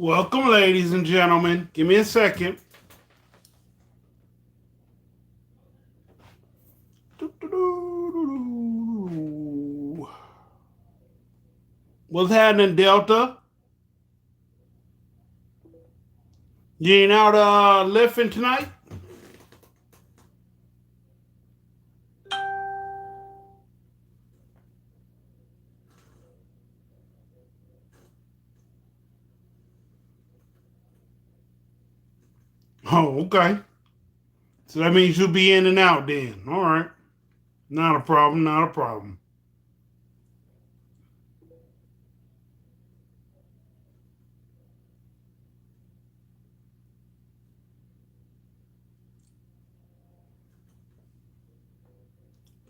Welcome, ladies and gentlemen. Give me a second. What's happening, Delta? You ain't out lifting tonight? Oh, okay. So that means you'll be in and out then. All right. Not a problem. Not a problem.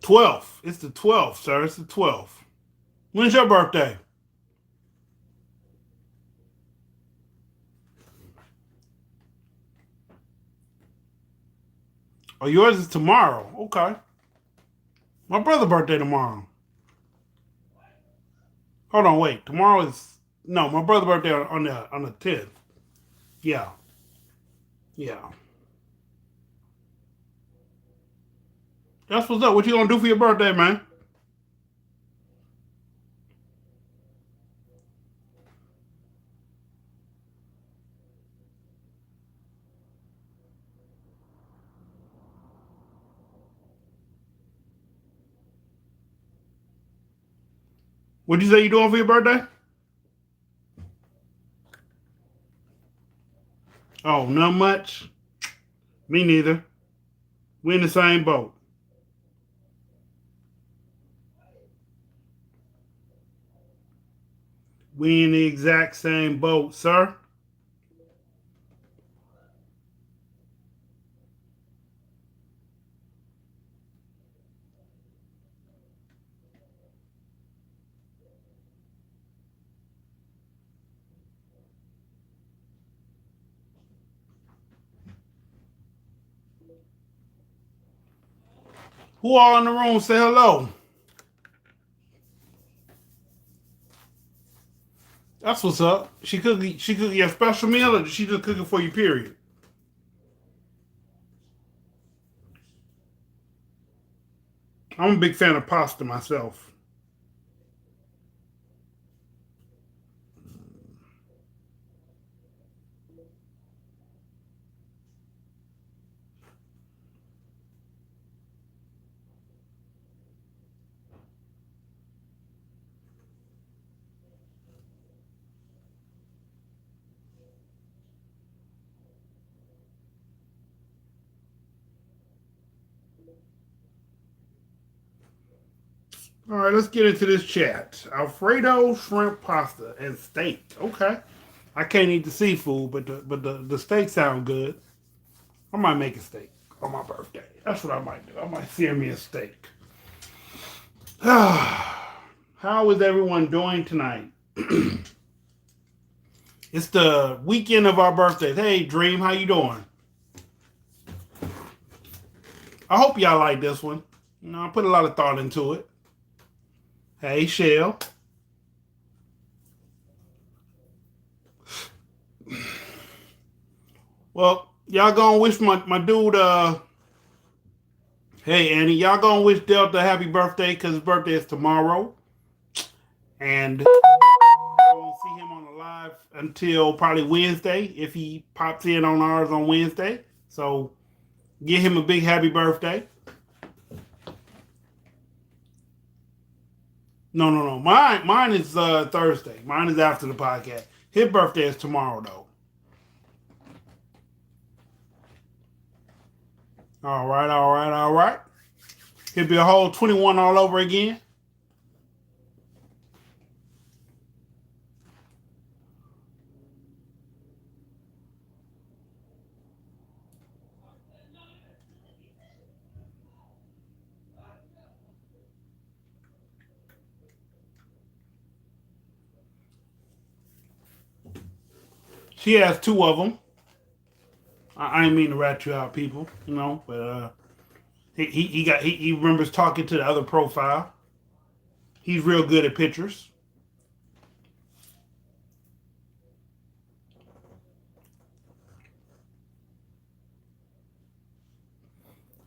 12th. It's the 12th, sir. It's the 12th. When's your birthday? Oh, yours is tomorrow. Okay. My brother's birthday tomorrow. Hold on, wait. Tomorrow is no. My brother's birthday on the 10th. Yeah, yeah. That's what's up. What you gonna do for your birthday, man? What'd you say you doing for your birthday? Oh, not much. Me neither. We in the same boat. We in the exact same boat, sir. Who all in the room? Say hello. That's what's up. She cook you a special meal, or she just cooking for you? Period. I'm a big fan of pasta myself. All right, let's get into this chat. Alfredo shrimp pasta and steak. Okay. I can't eat the seafood, but the steak sound good. I might make a steak on my birthday. That's what I might do. I might sear me a steak. How is everyone doing tonight? It's the weekend of our birthdays. Hey, Dream, how you doing? I hope y'all like this one. I put a lot of thought into it. Hey, Shell. Well, y'all gonna wish my dude hey Annie, y'all gonna wish Delta happy birthday because his birthday is tomorrow. And I won't see him on the live until probably Wednesday if he pops in on ours on Wednesday. So give him a big happy birthday. No, no, no. Mine is Thursday. Mine is after the podcast. His birthday is tomorrow though. All right, all right, all right. He'll be a whole 21 all over again. She has two of them. I ain't mean to rat you out, people, but he remembers talking to the other profile. He's real good at pictures.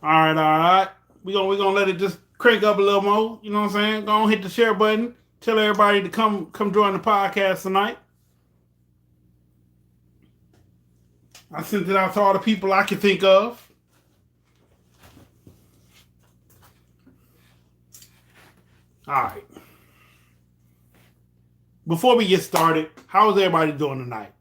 All right, all right. We gonna let it just crank up a little more. You know what I'm saying? Go on, hit the share button. Tell everybody to come join the podcast tonight. I sent it out to all the people I can think of. All right. Before we get started, how is everybody doing tonight?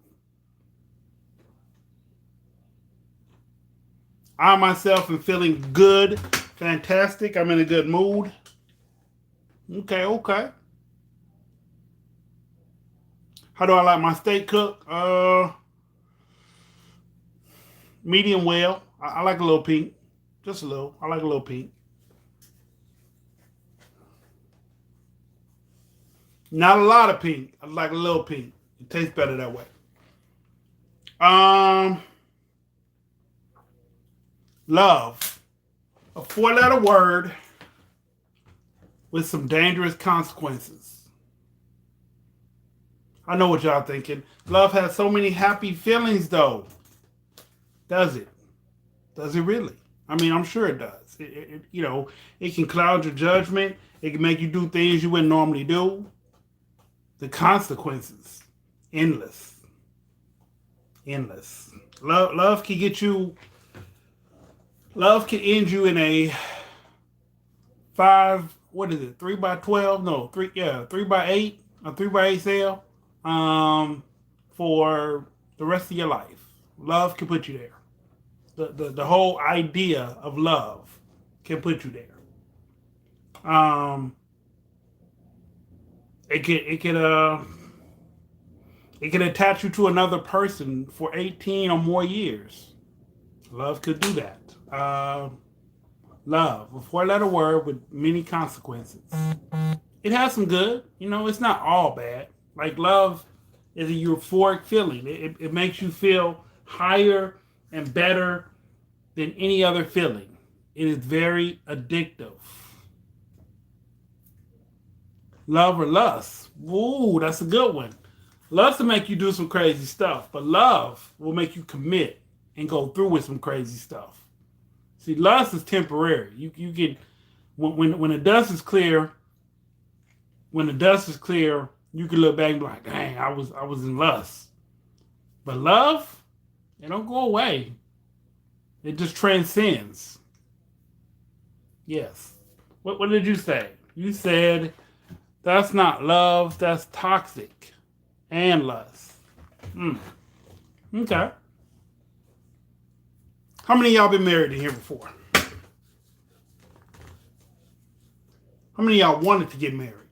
I myself am feeling good, fantastic. I'm in a good mood. Okay, okay. How do I like my steak cooked? Medium well. I like a little pink. Just a little. I like a little pink. Not a lot of pink. I like a little pink. It tastes better that way. Love. A 4-letter word with some dangerous consequences. I know what y'all thinking. Love has so many happy feelings, though. Does it? Does it really? I mean, I'm sure it does. It can cloud your judgment. It can make you do things you wouldn't normally do. The consequences, endless. Endless. Love can get you. Love can end you in a 3x12? No, 3x8, a 3x8 sale, for the rest of your life. Love can put you there. The whole idea of love can put you there. It can attach you to another person for 18 or more years. Love could do that. Love, a 4-letter word with many consequences. It has some good. It's not all bad. Like, love is a euphoric feeling. It makes you feel higher and better than any other feeling. It is very addictive. Love or lust? Ooh, that's a good one. Lust will make you do some crazy stuff, but love will make you commit and go through with some crazy stuff. See, lust is temporary. You can when the dust is clear. When the dust is clear, you can look back and be like, "Dang, I was in lust." But love, it don't go away. It just transcends. Yes. What did you say? You said that's not love. That's toxic and lust. Okay. How many of y'all been married in here before? How many of y'all wanted to get married?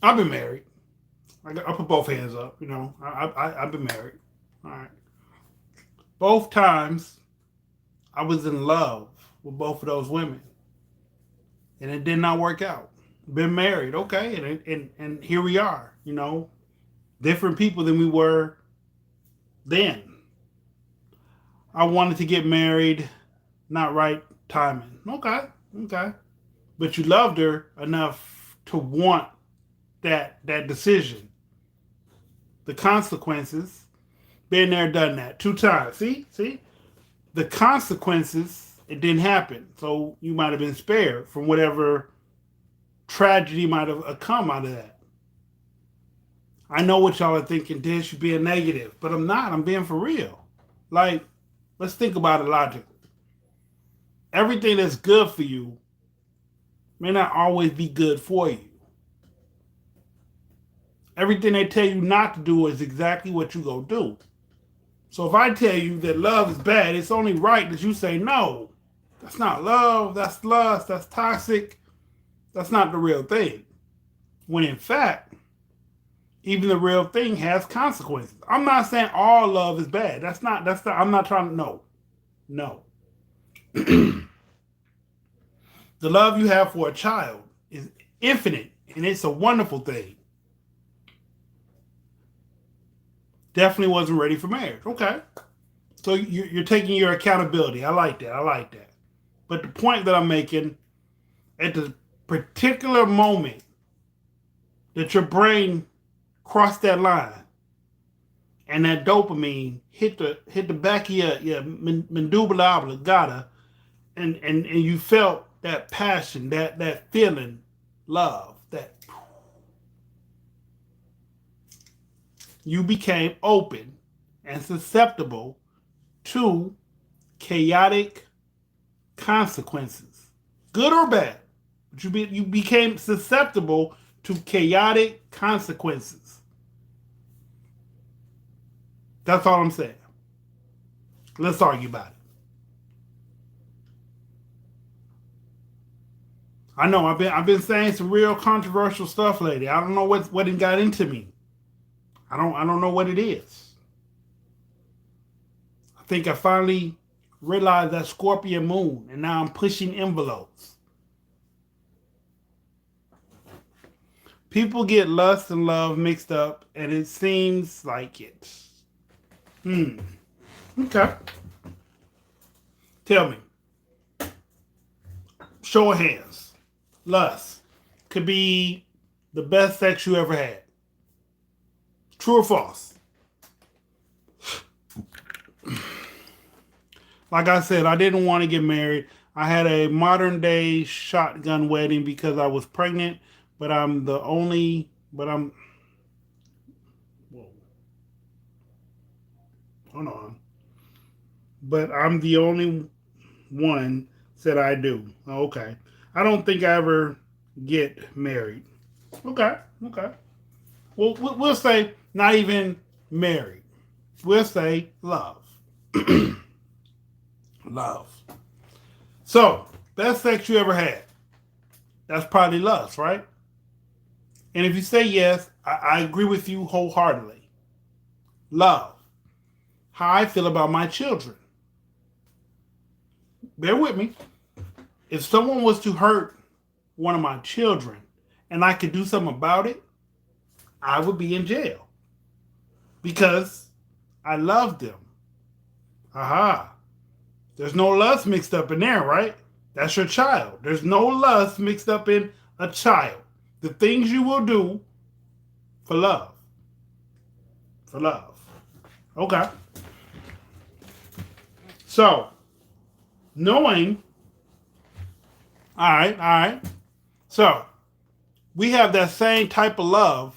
I've been married. I put both hands up. I've been married. All right. Both times, I was in love with both of those women, and it did not work out. Been married, okay, and here we are. Different people than we were then. I wanted to get married, not right timing. Okay. But you loved her enough to want that decision. The consequences, been there, done that 2 times. See? The consequences, it didn't happen. So you might have been spared from whatever tragedy might have come out of that. I know what y'all are thinking, Dish, you're being negative, but I'm not. I'm being for real. Like, let's think about it logically. Everything that's good for you may not always be good for you. Everything they tell you not to do is exactly what you go do. So if I tell you that love is bad, it's only right that you say, no, that's not love, that's lust, that's toxic, that's not the real thing. When in fact, even the real thing has consequences. I'm not saying all love is bad. I'm not trying to, no. The love you have for a child is infinite, and it's a wonderful thing. Definitely wasn't ready for marriage. Okay. So you're taking your accountability. I like that. But the point that I'm making, at the particular moment that your brain crossed that line and that dopamine hit the back of your mandibular oblongata, and you felt that passion, that feeling, love, that you became open and susceptible to chaotic consequences, good or bad. But you became susceptible to chaotic consequences. That's all I'm saying. Let's argue about it. I know I've been saying some real controversial stuff lately. I don't know what it got into me. I don't know what it is. I think I finally realized that Scorpion moon, and now I'm pushing envelopes. People get lust and love mixed up, and it seems like it. Okay. Tell me. Show of hands. Lust could be the best sex you ever had. True or false? Like I said, I didn't want to get married. I had a modern day shotgun wedding because I was pregnant, but I'm the only, but I'm, whoa, hold on. But I'm the only one said I do. Okay. I don't think I ever get married. Okay. Okay. Well, we'll say not even married. We'll say love. Love. So, best sex you ever had. That's probably lust, right? And if you say yes, I agree with you wholeheartedly. Love. How I feel about my children. Bear with me. If someone was to hurt one of my children and I could do something about it, I would be in jail. Because I love them. Aha. There's no lust mixed up in there, right? That's your child. There's no lust mixed up in a child. The things you will do for love. For love. Okay. So, knowing, all right. So, we have that same type of love,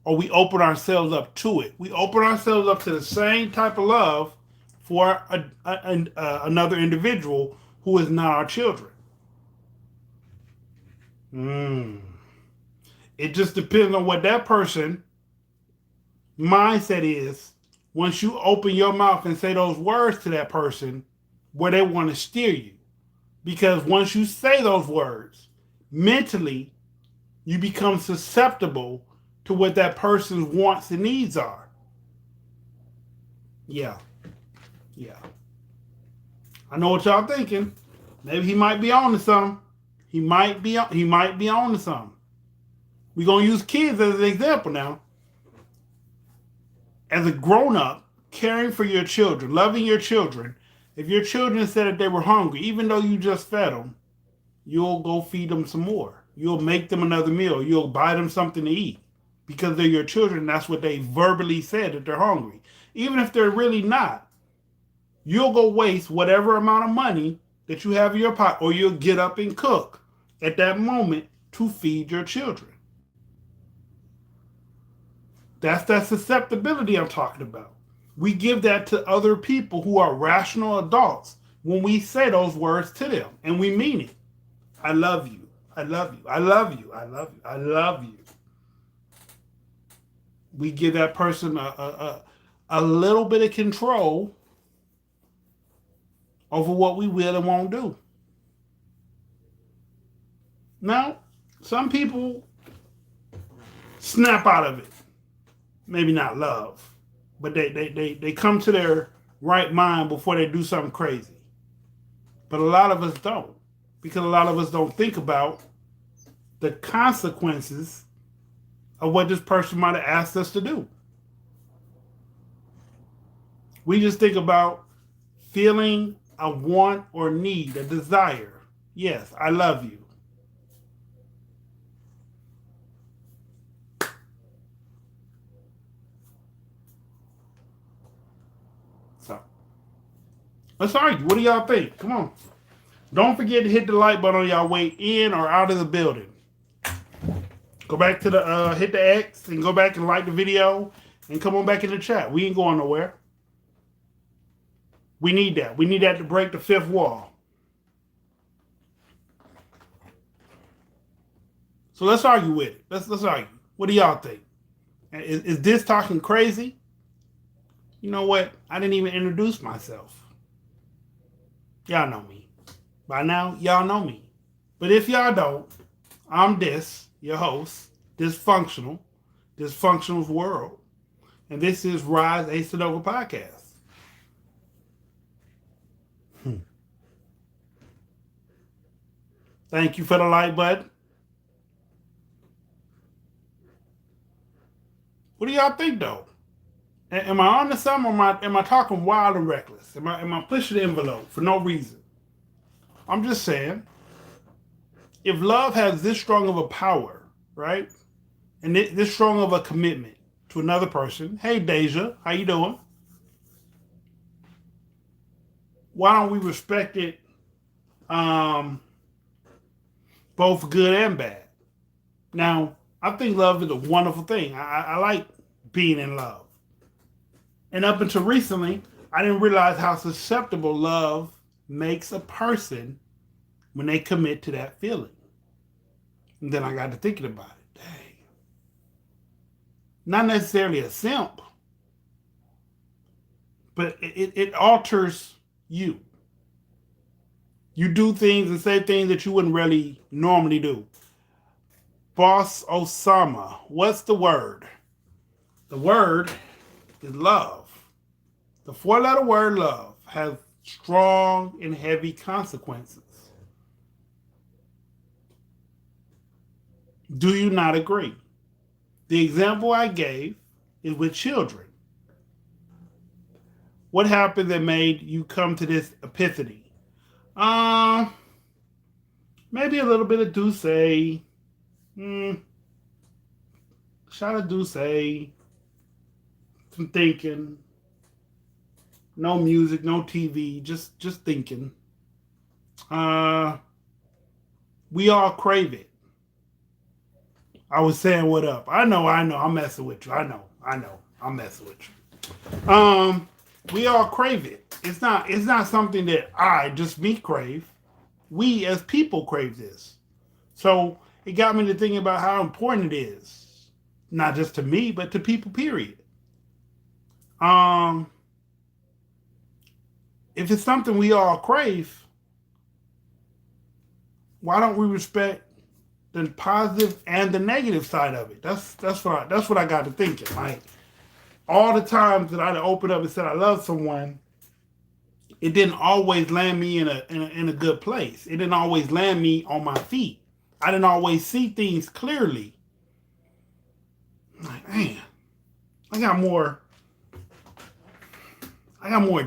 or we open ourselves up to it. We open ourselves up to the same type of love for another individual who is not our children. It just depends on what that person mindset is once you open your mouth and say those words to that person where they want to steer you. Because once you say those words, mentally, you become susceptible to what that person's wants and needs are. Yeah. I know what y'all thinking. Maybe he might be on to something. He might be on to something. We're going to use kids as an example now. As a grown-up, caring for your children, loving your children, if your children said that they were hungry, even though you just fed them, you'll go feed them some more. You'll make them another meal. You'll buy them something to eat. Because they're your children, that's what they verbally said, that they're hungry. Even if they're really not, you'll go waste whatever amount of money that you have in your pocket, or you'll get up and cook at that moment to feed your children. That's that susceptibility I'm talking about. We give that to other people who are rational adults when we say those words to them, and we mean it. I love you. I love you. I love you. I love you. I love you. We give that person a little bit of control over what we will and won't do. Now, some people snap out of it. Maybe not love, but they come to their right mind before they do something crazy. But a lot of us don't, because a lot of us don't think about the consequences of what this person might have asked us to do. We just think about feeling a want or need, a desire. Yes, I love you. Let's argue. What do y'all think? Come on. Don't forget to hit the like button on y'all way in or out of the building. Go back to the hit the X and go back and like the video and come on back in the chat. We ain't going nowhere. We need that. We need that to break the fifth wall. So let's argue with it. Let's argue. What do y'all think? Is this talking crazy? You know what? I didn't even introduce myself. Y'all know me. By now, y'all know me. But if y'all don't, I'm this, your host, Dysfunctional's World. And this is Rise Ace to Nova Podcast. Thank you for the like button. What do y'all think, though? Am I on to something, or am I talking wild and reckless? Am I pushing the envelope for no reason? I'm just saying, if love has this strong of a power, right, and this strong of a commitment to another person, hey, Deja, how you doing? Why don't we respect it both good and bad? Now, I think love is a wonderful thing. I like being in love. And up until recently, I didn't realize how susceptible love makes a person when they commit to that feeling. And then I got to thinking about it. Dang. Not necessarily a simp, but it alters you. You do things and say things that you wouldn't really normally do. Boss Osama, what's the word? The word is love. The 4-letter word love has strong and heavy consequences. Do you not agree? The example I gave is with children. What happened that made you come to this epiphany? Maybe a little bit of Douce. Shot of Douce. Some thinking. No music, no TV, just thinking. We all crave it. I was saying what up. I know, I'm messing with you. I know, I'm messing with you. We all crave it. It's not something that just me crave. We as people crave this. So it got me to thinking about how important it is. Not just to me, but to people, period. If it's something we all crave, why don't we respect the positive and the negative side of it? That's what I got to thinking. Like all the times that I'd open up and said I love someone, it didn't always land me in a good place. It didn't always land me on my feet. I didn't always see things clearly. Like, man, I got more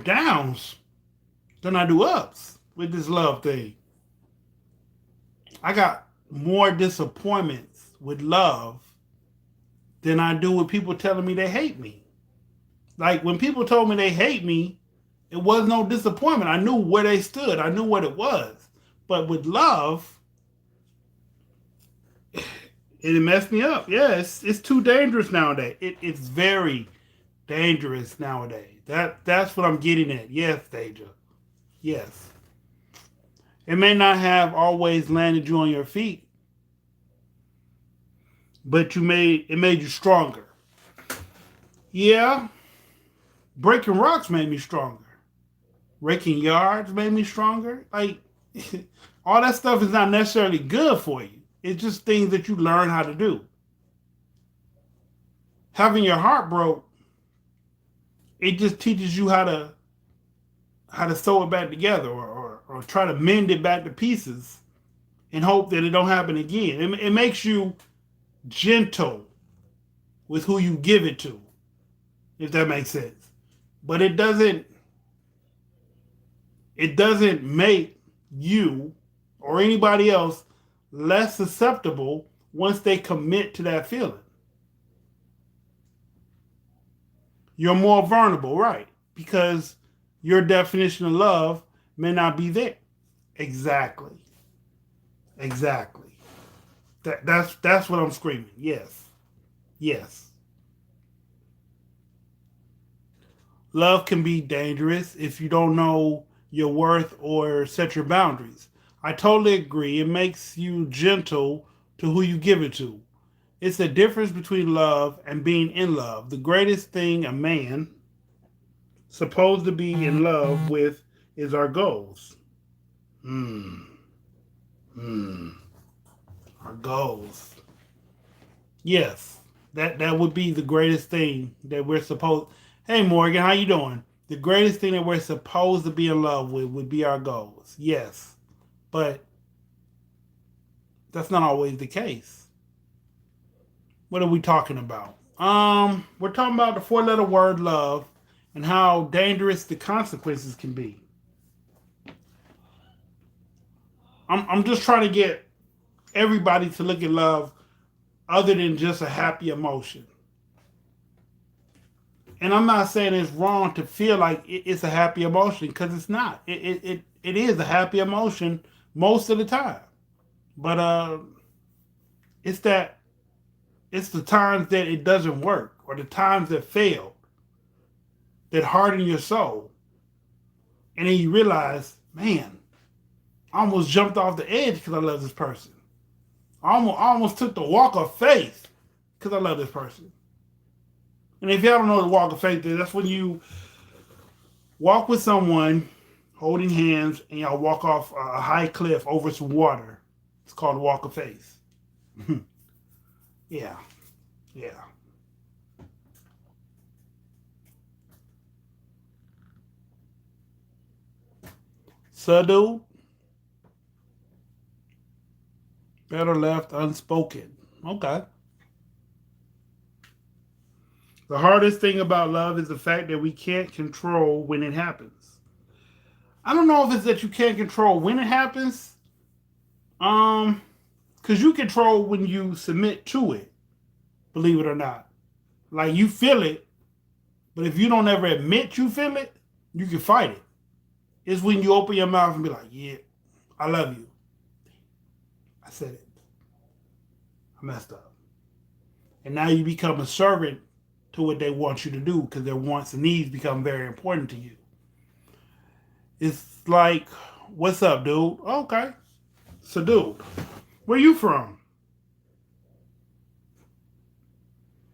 downs than I do ups with this love thing. I got more disappointments with love than I do with people telling me they hate me. Like when people told me they hate me, it was no disappointment. I knew where they stood. I knew what it was. But with love, it messed me up. Yeah, it's too dangerous nowadays. It's very dangerous nowadays. That's what I'm getting at. Yes, Deja. Yes. It may not have always landed you on your feet, but it made you stronger. Yeah. Breaking rocks made me stronger. Raking yards made me stronger. Like all that stuff is not necessarily good for you. It's just things that you learn how to do. Having your heart broke, it just teaches you how to sew it back together or try to mend it back to pieces and hope that it don't happen again. It makes you gentle with who you give it to, if that makes sense. But it doesn't make you or anybody else less susceptible once they commit to that feeling. You're more vulnerable, right? Because your definition of love may not be there. Exactly. Exactly. That's what I'm screaming. Yes. Yes. Love can be dangerous if you don't know your worth or set your boundaries. I totally agree. It makes you gentle to who you give it to. It's the difference between love and being in love. The greatest thing a man supposed to be in love with is our goals. Hmm. Hmm. Our goals. Yes. That would be the greatest thing that we're supposed. Hey Morgan, how you doing? The greatest thing that we're supposed to be in love with would be our goals. Yes. But that's not always the case. What are we talking about? We're talking about the four-letter word love and how dangerous the consequences can be. I'm just trying to get everybody to look at love other than just a happy emotion. And I'm not saying it's wrong to feel like it's a happy emotion because it's not. It is a happy emotion most of the time. But it's that it's the times that it doesn't work or the times that fail that harden your soul. And then you realize, man, I almost jumped off the edge because I love this person. I almost took the walk of faith because I love this person. And if y'all don't know what the walk of faith is, that's when you walk with someone holding hands and y'all walk off a high cliff over some water. It's called the walk of faith. Yeah, yeah. So, dude, better left unspoken. Okay. The hardest thing about love is the fact that we can't control when it happens. I don't know if it's that you can't control when it happens. Um, because you control when you submit to it, believe it or not. Like you feel it, but if you don't ever admit you feel it, you can fight it. It's when you open your mouth and be like, yeah, I love you. I said it. I messed up. And now you become a servant to what they want you to do because their wants and needs become very important to you. It's like, what's up, dude? Okay. So, dude, where you from?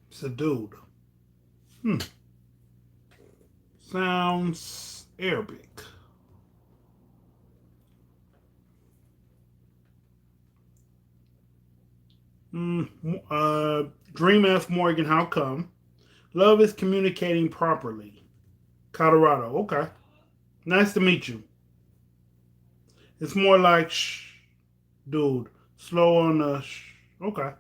So, dude. Hmm. Sounds Arabic. Mm, Dream F. Morgan, how come? Love is communicating properly. Colorado. Okay. Nice to meet you. It's more like shh, dude. Slow on the shh. Okay.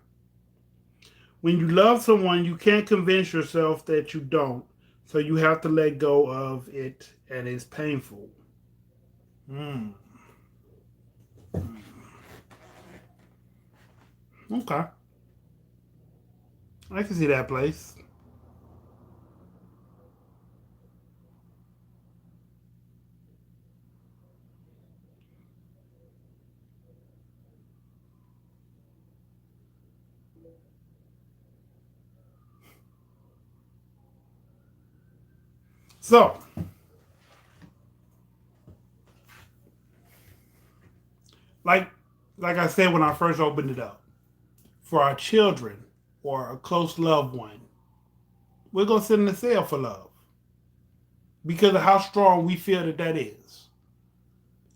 When you love someone, you can't convince yourself that you don't. So you have to let go of it, and it's painful. Mm. Okay. I can see that place. So, like, like I said when I first opened it up, for our children or a close loved one, we're gonna sit in the cell for love because of how strong we feel that is.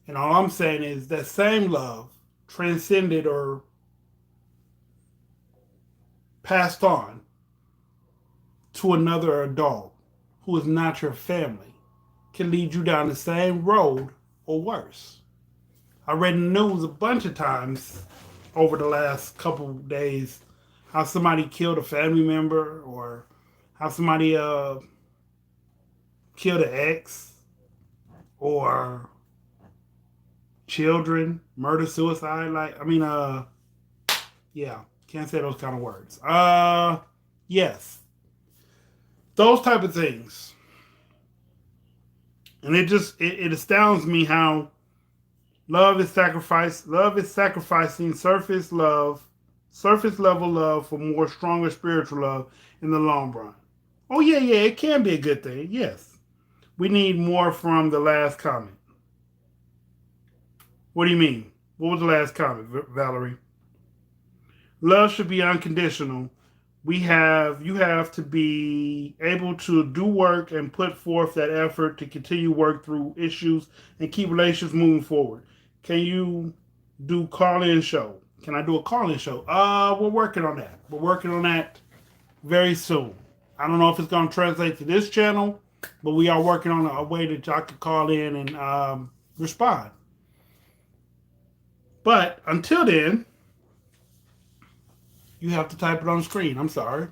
And all I'm saying is that same love transcended or passed on to another adult who is not your family can lead you down the same road or worse. I read in the news a bunch of times over the last couple of days how somebody killed a family member or how somebody killed an ex or children, murder, suicide. Like, I mean, yeah, can't say those kind of words. Yes, those type of things And it astounds me how love is sacrifice. Love is sacrificing surface level love for more stronger spiritual love in the long run. Oh yeah, yeah, it can be a good thing. Yes, we need more from the last comment. What do you mean? What was the last comment, Valerie? Love should be unconditional. You have to be able to do work and put forth that effort to continue work through issues and keep relationships moving forward. Can you do call in show? Can I do a call in show? We're working on that. We're working on that very soon. I don't know if it's going to translate to this channel, but we are working on a way that y'all can call in and respond. But until then, you have to type it on the screen. I'm sorry.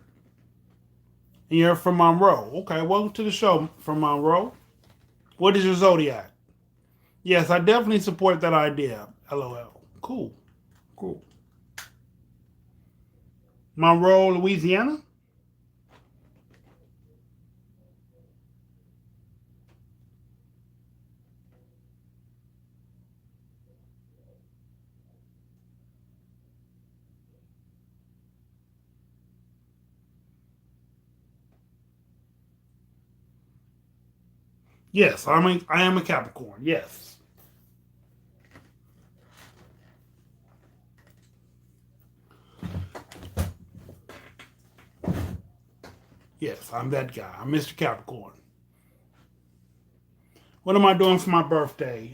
And you're from Monroe. Okay, welcome to the show from Monroe. What is your zodiac? Yes, I definitely support that idea. LOL. Cool. Cool. Monroe, Louisiana? Yes, I am a Capricorn. Yes. Yes, I'm that guy. I'm Mr. Capricorn. What am I doing for my birthday?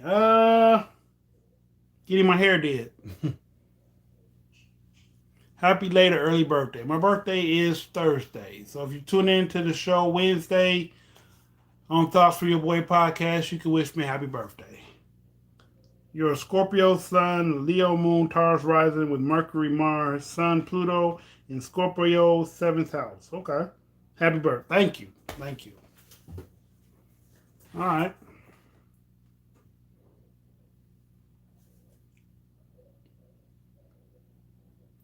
Getting my hair did. Happy later early birthday. My birthday is Thursday. So if you tune in to the show Wednesday on Thoughts for Your Boy podcast, you can wish me a happy birthday. You're a Scorpio Sun, Leo Moon, Taurus Rising with Mercury, Mars, Sun, Pluto in Scorpio 7th house. Okay. Happy birthday. Thank you. Thank you. All right.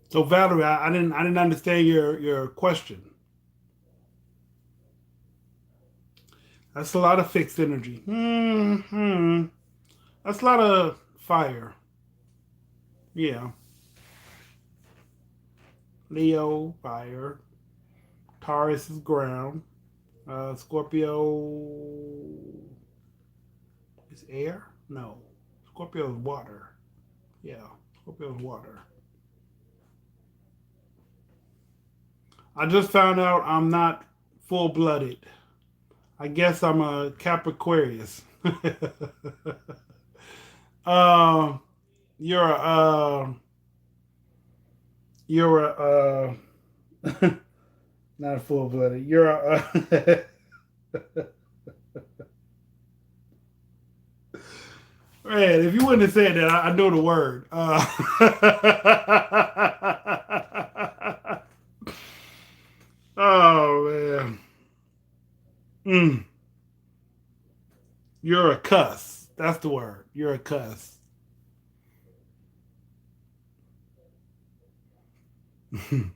So Valerie, I didn't understand your question. That's a lot of fixed energy. That's a lot of fire. Yeah. Leo, fire. Taurus is ground. Scorpio is air? No. Scorpio is water. Yeah. Scorpio is water. I just found out I'm not full blooded. I guess I'm a Capricornius. uh, you're a you're a not full blooded. You're a man. If you wouldn't have said that, I know the word. Oh man. Mm. You're a cuss. That's the word. You're a cuss. I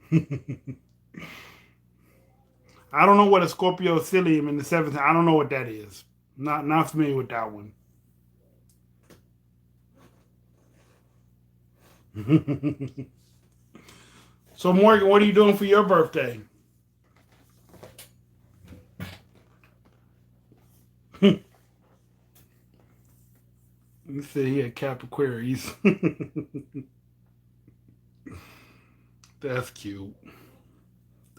don't know what a Scorpio Cilium in the seventh. I don't know what that is. Not familiar with that one. So Morgan, what are you doing for your birthday? You said he had Capricorns. That's cute.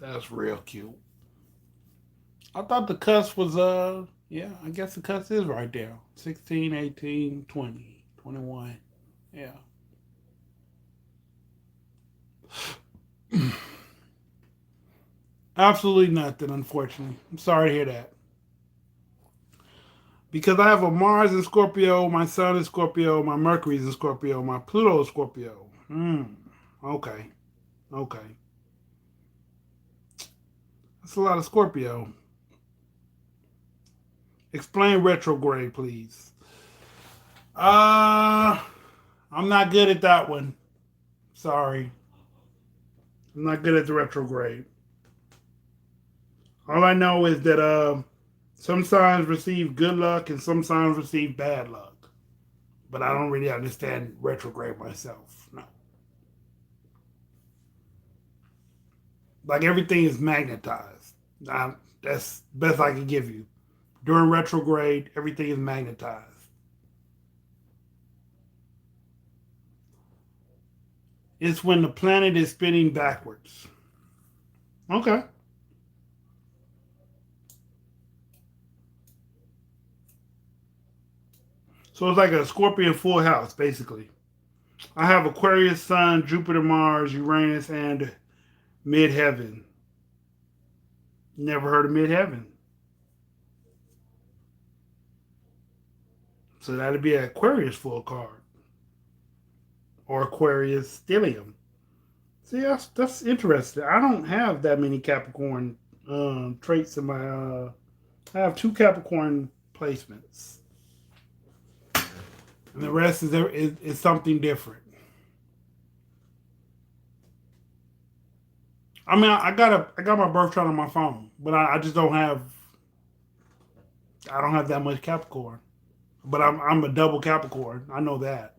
That's real cute. I thought the cuss was yeah, I guess the cuss is right there. 16, 18, 20, 21. Yeah. Absolutely nothing, unfortunately. I'm sorry to hear that. Because I have a Mars in Scorpio, my Sun is Scorpio, my Mercury is in Scorpio, my Pluto is Scorpio. Okay. Okay. That's a lot of Scorpio. Explain retrograde, please. Uh, I'm not good at that one. Sorry. I'm not good at the retrograde. All I know is that Some signs receive good luck and some signs receive bad luck. But I don't really understand retrograde myself. No. Like everything is magnetized. That's best I can give you. During retrograde, everything is magnetized. It's when the planet is spinning backwards. Okay. So it's like a Scorpion full house, basically. I have Aquarius, Sun, Jupiter, Mars, Uranus, and midheaven. Never heard of midheaven. So that'd be an Aquarius full card. Or Aquarius stellium. See, that's interesting. I don't have that many Capricorn traits in my. I have two Capricorn placements, and the rest is something different. I mean, I got my birth chart on my phone, but I just don't have. I don't have that much Capricorn, but I'm a double Capricorn. I know that.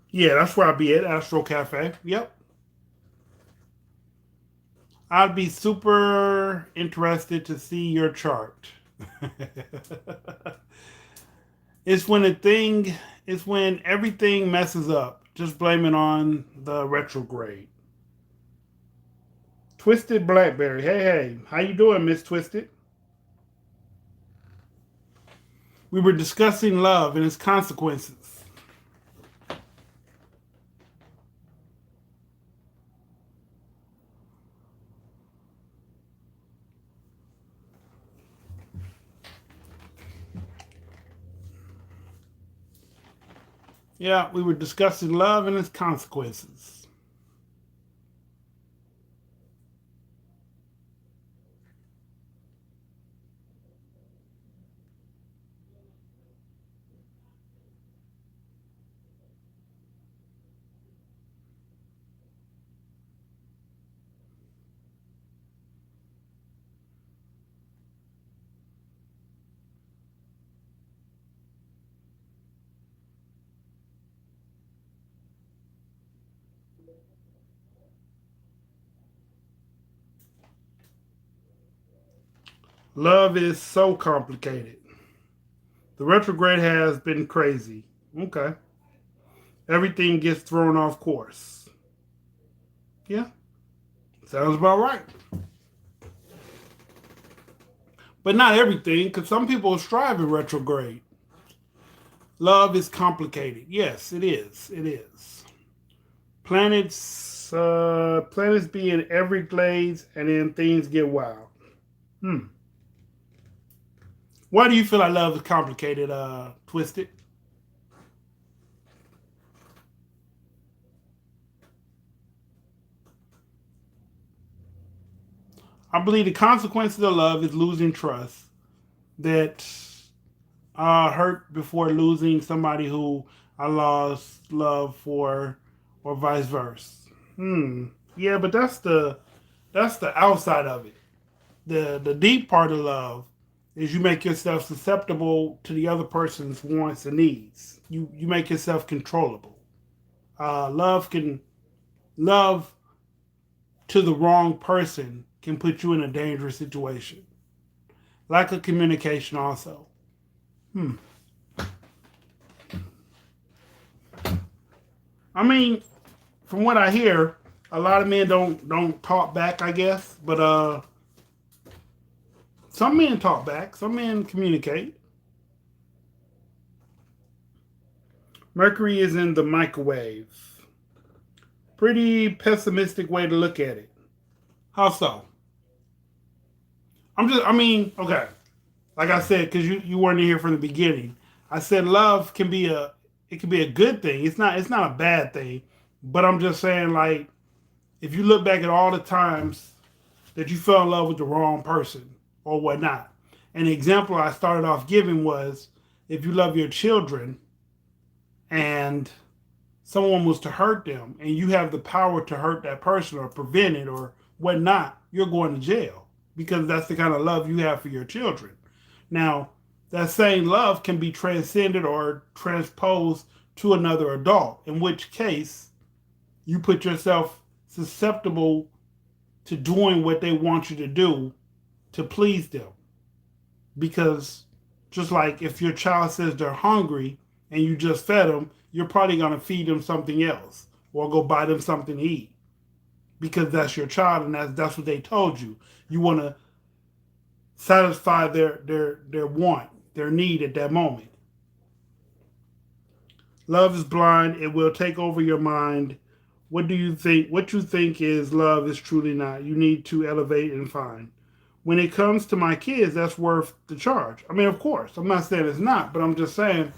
Yeah, that's where I'd be at Astro Cafe. Yep. I'd be super interested to see your chart. it's when a thing, it's when everything messes up. Just blame it on the retrograde. Twisted Blackberry. Hey, hey. How you doing, Miss Twisted? We were discussing love and its consequences. Yeah, we were discussing love and its consequences. Love is so complicated. The retrograde has been crazy. Okay. Everything gets thrown off course. Yeah, sounds about right. But not everything, because some people strive in retrograde. Love is complicated. Yes, it is. It is. Planets be in Everglades, and then things get wild. Hmm. Why do you feel like love is complicated, Twisted? I believe the consequences of love is losing trust. That hurt before losing somebody who I lost love for, or vice versa. Hmm. Yeah, but that's the outside of it. The deep part of love is you make yourself susceptible to the other person's wants and needs. You make yourself controllable. Love to the wrong person can put you in a dangerous situation. Lack of communication also. Hmm. I mean, from what I hear, a lot of men don't talk back, I guess, but some men talk back, some men communicate. Mercury is in the microwave. Pretty pessimistic way to look at it. How so? I mean, okay. Like I said, because you weren't here from the beginning. I said love it can be a good thing. It's not a bad thing. But I'm just saying, like, if you look back at all the times that you fell in love with the wrong person or whatnot. An example I started off giving was if you love your children and someone was to hurt them and you have the power to hurt that person or prevent it or What not, you're going to jail because that's the kind of love you have for your children. Now, that same love can be transcended or transposed to another adult, in which case you put yourself susceptible to doing what they want you to do to please them. Because just like if your child says they're hungry and you just fed them, you're probably going to feed them something else or go buy them something to eat because that's your child and that's what they told you. You want to satisfy their want, their need at that moment. Love is blind. It will take over your mind. What do you think? What you think is love is truly not. You need to elevate and find. When it comes to my kids, that's worth the charge. I mean, of course, I'm not saying it's not, but I'm just saying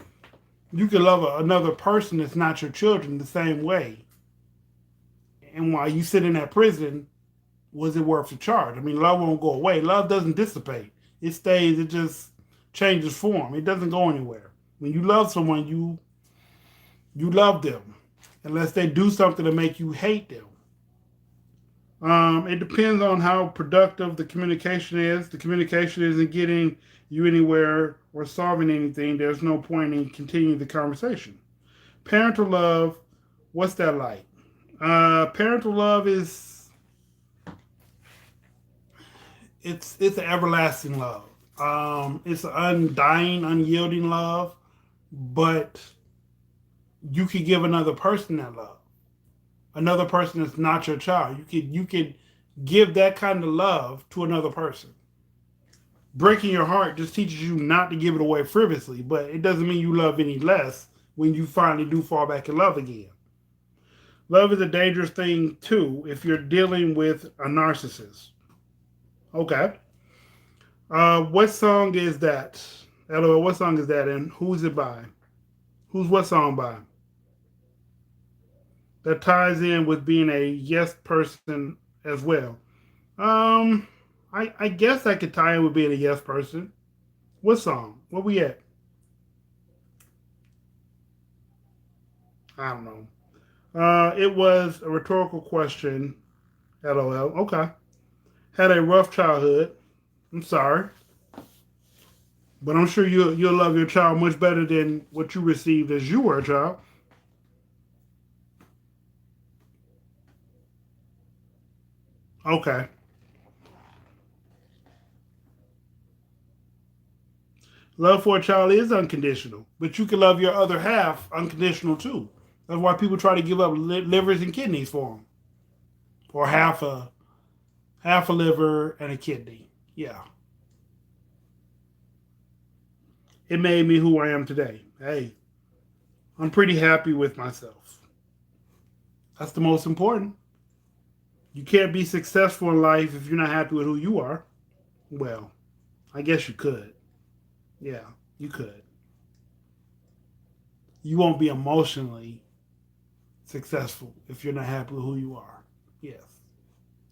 you can love another person that's not your children the same way. And while you sit in that prison, was it worth the charge? I mean, love won't go away. Love doesn't dissipate. It stays. It just changes form. It doesn't go anywhere. When you love someone, you love them, unless they do something to make you hate them. It depends on how productive the communication is. The communication isn't getting you anywhere or solving anything. There's no point in continuing the conversation. Parental love, what's that like? Parental love is it's an everlasting love. It's an undying, unyielding love, but you could give another person that love. Another person that's not your child. You could give that kind of love to another person. Breaking your heart just teaches you not to give it away frivolously, but it doesn't mean you love any less when you finally do fall back in love again. Love is a dangerous thing too if you're dealing with a narcissist. Okay. What song is that? LOL, what song is that and who's it by? Who's what song by? That ties in with being a yes person as well. Um, I guess I could tie in with being a yes person. What song? What we at? I don't know. It was a rhetorical question. LOL. Okay. Had a rough childhood. I'm sorry, but I'm sure you'll love your child much better than what you received as you were a child. Okay. Love for a child is unconditional, but you can love your other half unconditional too. That's why people try to give up livers and kidneys for them, or half a liver and a kidney. Yeah, it made me who I am today. Hey, I'm pretty happy with myself. That's the most important. You can't be successful in life if you're not happy with who you are. Well, I guess you could. Yeah, you could. You won't be emotionally successful if you're not happy with who you are. Yes.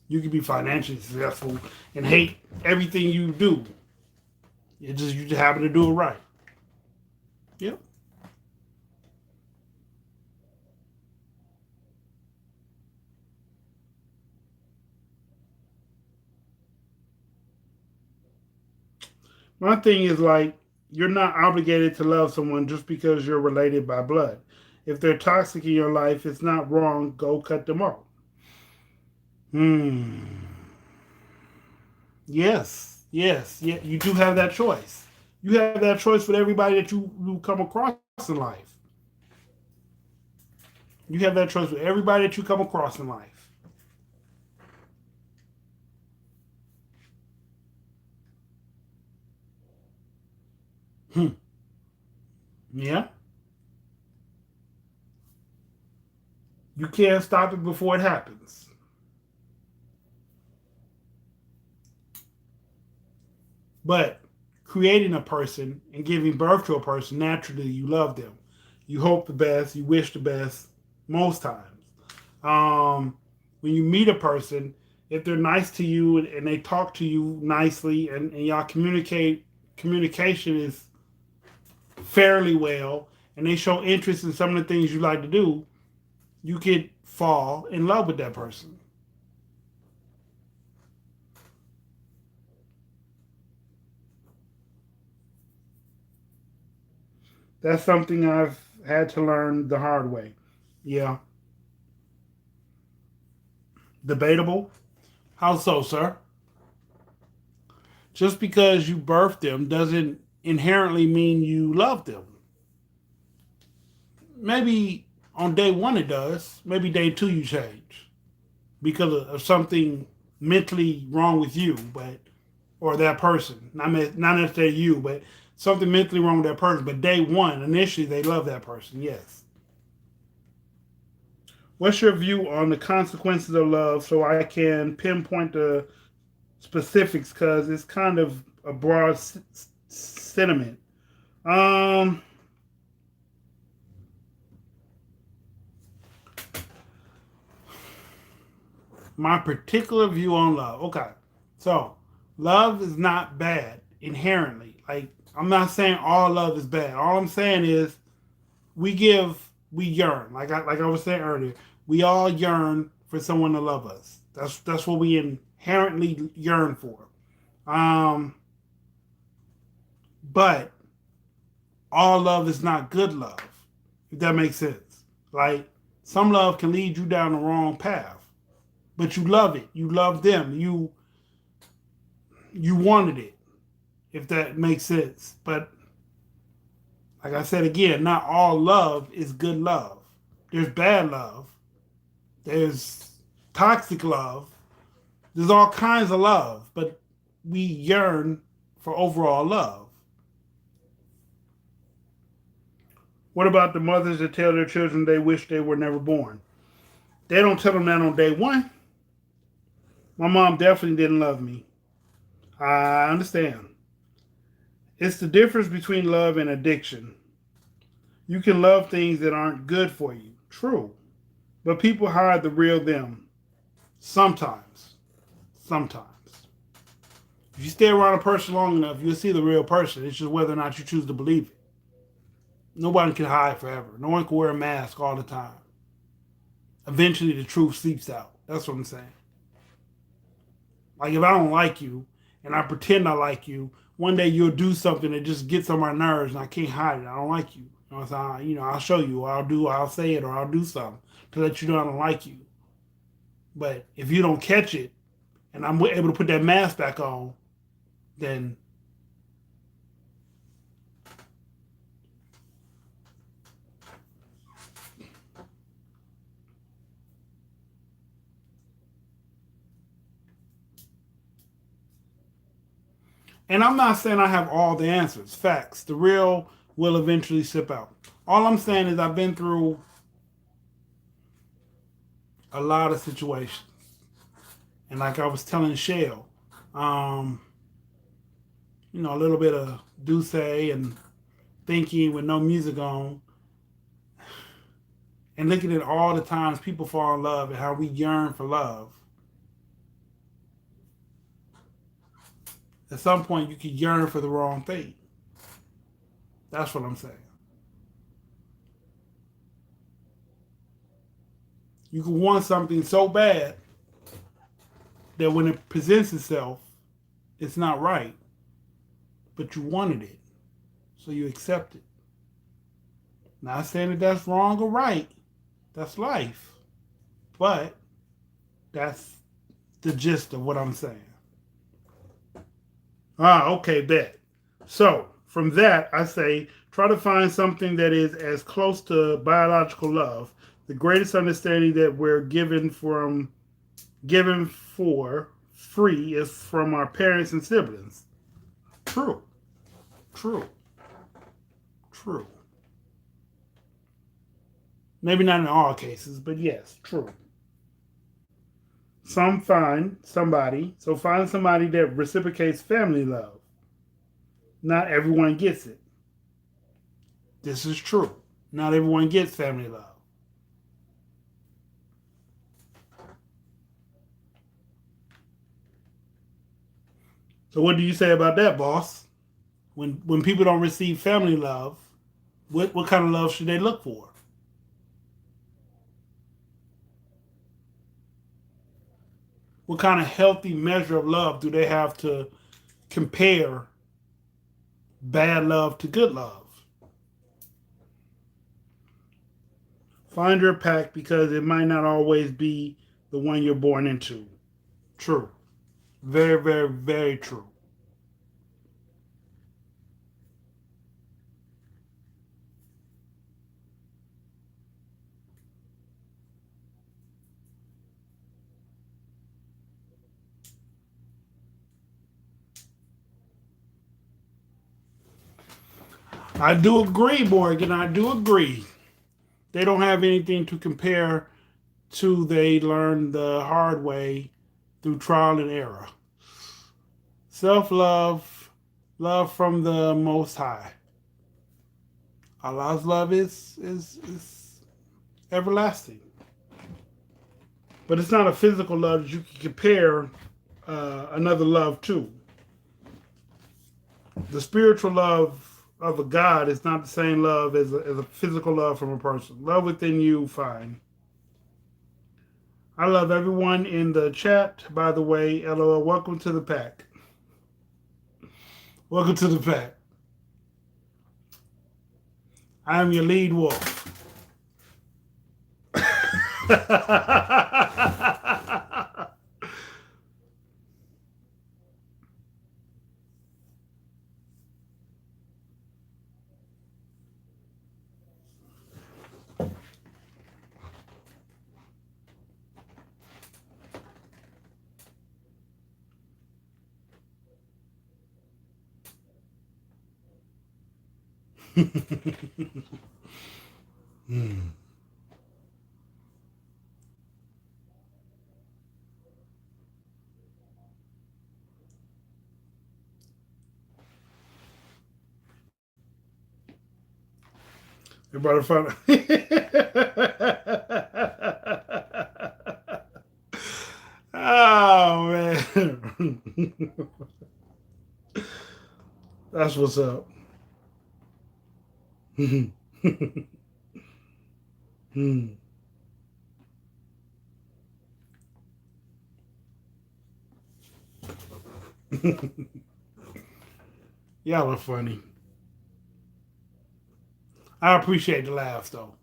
You can be financially successful and hate everything you do. You just happen to do it right. Yep. My thing is like you're not obligated to love someone just because you're related by blood. If they're toxic in your life, it's not wrong. Go cut them off. Hmm. Yes. Yes. Yeah. You do have that choice. You have that choice with everybody that you come across in life. You have that choice with everybody that you come across in life. Hmm. Yeah. You can't stop it before it happens. But creating a person and giving birth to a person, naturally you love them. You hope the best, you wish the best most times. When you meet a person, if they're nice to you and they talk to you nicely and y'all communication is fairly well and they show interest in some of the things you like to do, you could fall in love with that person. That's something I've had to learn the hard way. Yeah. Debatable? How so, sir? Just because you birthed them doesn't inherently mean you love them. Maybe on day one it does. Maybe day two you change because of something mentally wrong with you, but or that person. Not necessarily you, but something mentally wrong with that person. But day one, initially they love that person. Yes. What's your view on the consequences of love so I can pinpoint the specifics because it's kind of a broad sentiment. Um, my particular view on love. Okay, so love is not bad inherently. Like I'm not saying all love is bad. All I'm saying is we yearn. Like I was saying earlier, we all yearn for someone to love us. That's what we inherently yearn for. Um, but all love is not good love, if that makes sense. Like some love can lead you down the wrong path, but you love it. You love them. You wanted it, if that makes sense. But like I said again, not all love is good love. There's bad love. There's toxic love. There's all kinds of love, but we yearn for overall love. What about the mothers that tell their children they wish they were never born? They don't tell them that on day one. My mom definitely didn't love me. I understand. It's the difference between love and addiction. You can love things that aren't good for you. True. But people hide the real them. Sometimes. Sometimes. If you stay around a person long enough, you'll see the real person. It's just whether or not you choose to believe it. Nobody can hide forever. No one can wear a mask all the time. Eventually, the truth seeps out. That's what I'm saying. Like, if I don't like you and I pretend I like you, one day you'll do something that just gets on my nerves and I can't hide it. I don't like you. You know what I'm saying? I'll show you, or I'll say it, or I'll do something to let you know I don't like you. But if you don't catch it and I'm able to put that mask back on, then and I'm not saying I have all the answers. Facts. The real will eventually slip out. All I'm saying is I've been through a lot of situations. And like I was telling Shell, um, a little bit of Duce and thinking with no music on, and looking at all the times people fall in love and how we yearn for love. At some point, you could yearn for the wrong thing. That's what I'm saying. You can want something so bad that when it presents itself, it's not right, but you wanted it, so you accept it. Not saying that that's wrong or right. That's life. But that's the gist of what I'm saying. Okay, bet. So from that, I say try to find something that is as close to biological love, the greatest understanding that we're given for free is from our parents and siblings. True, true, true. Maybe not in all cases, but yes, true. Find somebody that reciprocates family love. Not everyone gets it. This is true. Not everyone gets family love. So what do you say about that, boss? When people don't receive family love, what kind of love should they look for? What kind of healthy measure of love do they have to compare bad love to good love? Find your pack because it might not always be the one you're born into. True. Very, very, very true. I do agree, Morgan. I do agree. They don't have anything to compare to. They learned the hard way through trial and error. Self love, love from the Most High. Allah's love is everlasting, but it's not a physical love that you can compare another love to. The spiritual love of a God is not the same love as a physical love from a person. Love within you, fine. I love everyone in the chat. By the way, LOL, welcome to the pack. Welcome to the pack. I am your lead wolf. Hmm. Everybody find Oh man. That's what's up. Y'all are funny. I appreciate the laughs though.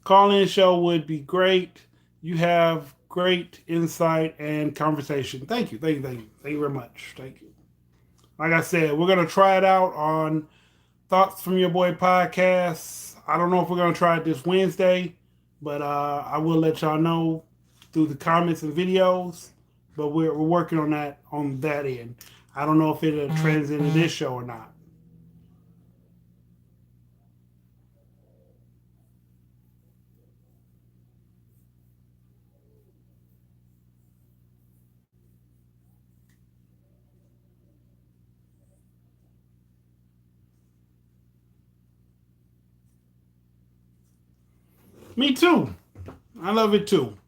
Call-in show would be great. You have great insight and conversation. Thank you. Thank you. Thank you. Thank you very much. Thank you. Like I said, we're gonna try it out on Thoughts from Your Boy podcast. I don't know if we're gonna try it this Wednesday, but I will let y'all know through the comments and videos. But we're working on that end. I don't know if it'll translate into this show or not. Me too. I love it too.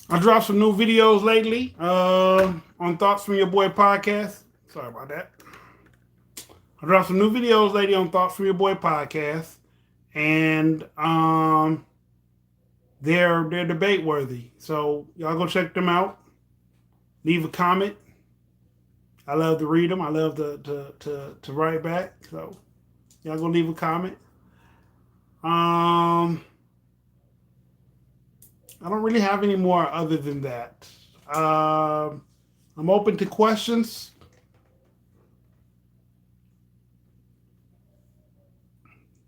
I dropped some new videos lately on Thoughts from Your Boy podcast. Sorry about that. I dropped some new videos lately on Thoughts from Your Boy podcast, and they're debate worthy. So y'all go check them out. Leave a comment. I love to read them. I love to write back. So y'all go leave a comment. I don't really have any more other than that. I'm open to questions.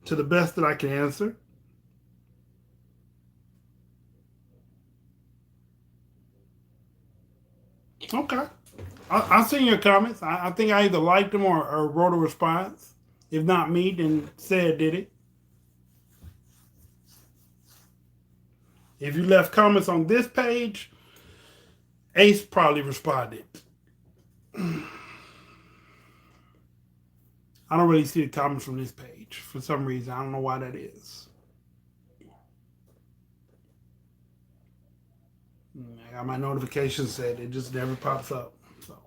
To the best that I can answer. Okay. I'll send your comments. I think I either liked them or wrote a response. If not me, then said did it. If you left comments on this page, Ace probably responded. I don't really see the comments from this page for some reason. I don't know why that is. I got my notification set. It just never pops up. So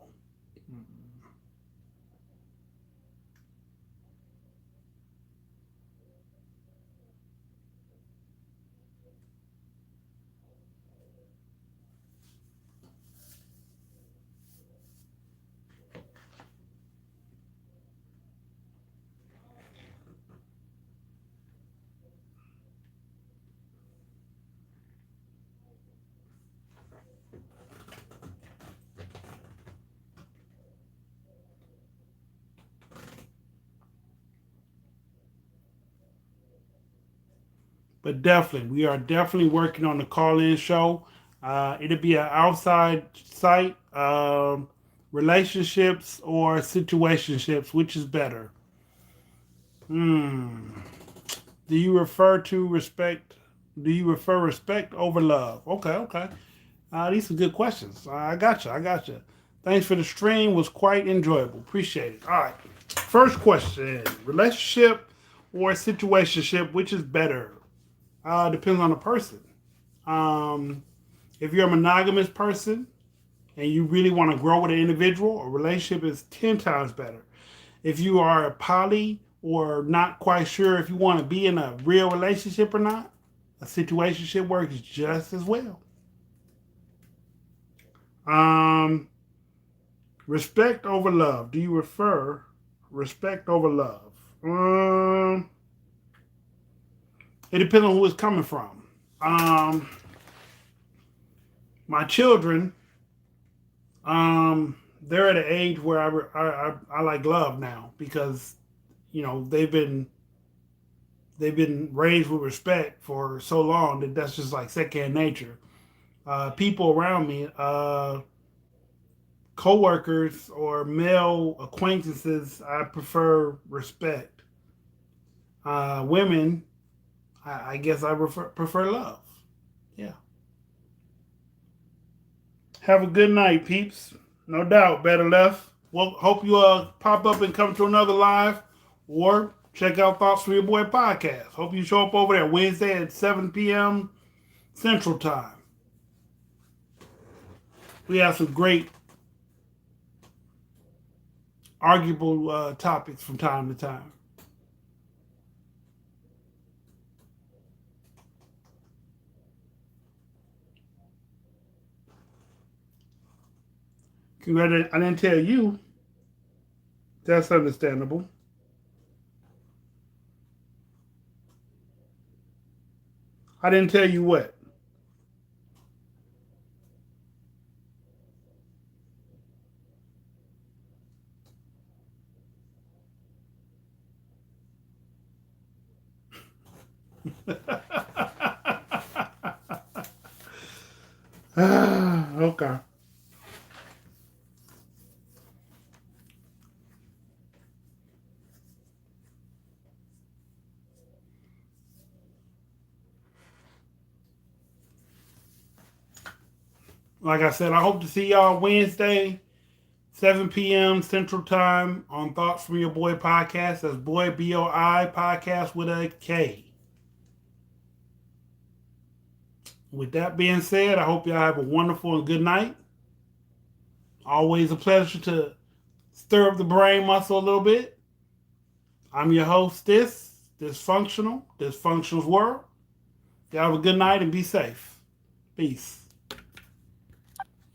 But definitely, we are definitely working on the call-in show. It'll be an outside site. Relationships or situationships, which is better? Hmm. Do you refer to respect? Do you refer respect over love? Okay, okay. These are good questions. I got you. I got you. Thanks for the stream. Was quite enjoyable. Appreciate it. All right. First question: relationship or situationship, which is better? Depends on the person. Um, if you're a monogamous person and you really want to grow with an individual, a relationship is 10 times better. If you are a poly or not quite sure if you want to be in a real relationship or not, a situationship works just as well. Um, respect over love. Do you refer respect over love? It depends on who it's coming from. Um, my children, they're at an age where I like love now because they've been raised with respect for so long that that's just like second nature. People around me, coworkers or male acquaintances, I prefer respect. Women, I guess I prefer love. Yeah. Have a good night, peeps. No doubt, better left. Well, hope you pop up and come to another live, or check out Thoughts from Your Boy podcast. Hope you show up over there Wednesday at 7 p.m. Central Time. We have some great arguable topics from time to time. Congratulations. I didn't tell you. That's understandable. I didn't tell you what. Okay. Like I said, I hope to see y'all Wednesday, 7 p.m. Central Time on Thoughts from Your Boy podcast. That's Boy BOI podcast with a K. With that being said, I hope y'all have a wonderful and good night. Always a pleasure to stir up the brain muscle a little bit. I'm your host, Dysfunctional's World. Y'all have a good night and be safe. Peace.